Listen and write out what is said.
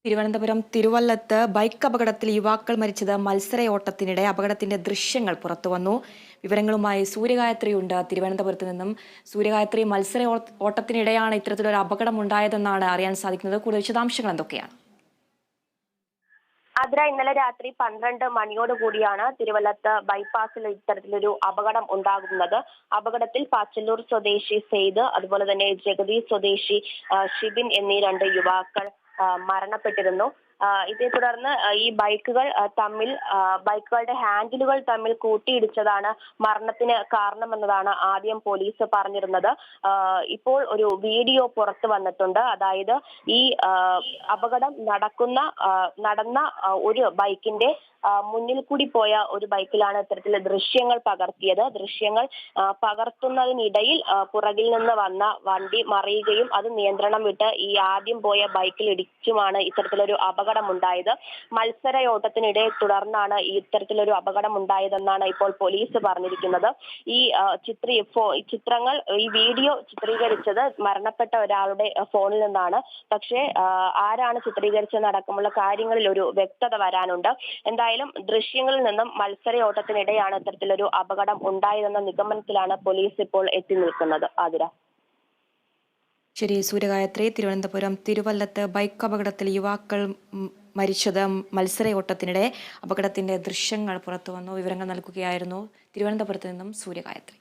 Thiruvananthapuram തിരുവല്ലത്ത് bike അപകടത്തിൽ യുവാക്കൾ മരിച്ചത് മത്സരയോട്ടത്തിനിടെ അപകടത്തിന്റെ ദൃശ്യങ്ങൾ പുറത്തുവന്നു. വിവരങ്ങളുമായി സൂര്യഗായത്രിയുണ്ട് തിരുവനന്തപുരത്ത് നിന്നും. സൂര്യഗായത്രി, ഓട്ടത്തിനിടെയാണ് ഇത്തരത്തിലൊരു അപകടം ഉണ്ടായതെന്നാണ് അറിയാൻ സാധിക്കുന്നത്. കൂടുതൽ വിശദാംശങ്ങൾ എന്തൊക്കെയാണ്? ഇന്നലെ രാത്രി 12 മണിയോട് കൂടിയാണ് തിരുവല്ലത്ത് ബൈപ്പാസിൽ ഇത്തരത്തിലൊരു അപകടം ഉണ്ടാകുന്നത്. അപകടത്തിൽ പാച്ചല്ലൂർ സ്വദേശി സെയ്ദ്, അതുപോലെ തന്നെ ജഗതി സ്വദേശി ഷിബിൻ എന്നീ 2 യുവാക്കൾ മരണപ്പെട്ടിരുന്നു. ഇതേ തുടർന്ന് ഈ ബൈക്കുകളുടെ ഹാൻഡിലുകൾ തമ്മിൽ കൂട്ടിയിടിച്ചതാണ് മരണത്തിന് കാരണമെന്നതാണ് ആദ്യം പോലീസ് പറഞ്ഞിരുന്നത്. ഇപ്പോൾ ഒരു വീഡിയോ പുറത്തു വന്നിട്ടുണ്ട്. അതായത് ഈ അപകടം നടന്ന ഒരു ബൈക്കിന്റെ മുന്നിൽ കൂടി പോയ ഒരു ബൈക്കിലാണ് ഇത്തരത്തിലെ ദൃശ്യങ്ങൾ പകർത്തിയത്. ദൃശ്യങ്ങൾ പകർത്തുന്നതിനിടയിൽ പുറകിൽ നിന്ന് വന്ന വണ്ടി മറിയുകയും അത് നിയന്ത്രണം വിട്ട് ഈ ആദ്യം പോയ ബൈക്കിൽ ഇടിച്ചുമാണ് ഇത്തരത്തിലൊരു അപകടം ഉണ്ടായത്. മത്സരയോട്ടത്തിനിടെ തുടർന്നാണ് ഇത്തരത്തിലൊരു അപകടം ഉണ്ടായതെന്നാണ് ഇപ്പോൾ പോലീസ് പറഞ്ഞിരിക്കുന്നത്. ഈ വീഡിയോ ചിത്രീകരിച്ചത് മരണപ്പെട്ട ഒരാളുടെ ഫോണിൽ നിന്നാണ്. പക്ഷേ ആരാണ് ചിത്രീകരിച്ചതടക്കമുള്ള കാര്യങ്ങളിൽ ഒരു വ്യക്തത വരാനുണ്ട്. എന്തായാലും ദൃശ്യങ്ങളിൽ നിന്നും മത്സരയോട്ടത്തിനിടെയാണ് ഇത്തരത്തിലൊരു അപകടം ഉണ്ടായതെന്ന നിഗമനത്തിലാണ് പോലീസ് ഇപ്പോൾ എത്തി നിൽക്കുന്നത്. ശരി, സൂര്യഗായത്രി, തിരുവനന്തപുരം തിരുവല്ലത്ത് ബൈക്ക് അപകടത്തിൽ യുവാക്കൾ മരിച്ചത് മത്സരയോട്ടത്തിനിടെ അപകടത്തിന്റെ ദൃശ്യങ്ങൾ പുറത്തുവന്നു. വിവരങ്ങൾ നൽകുകയായിരുന്നു തിരുവനന്തപുരത്ത് നിന്നും സൂര്യഗായത്രി.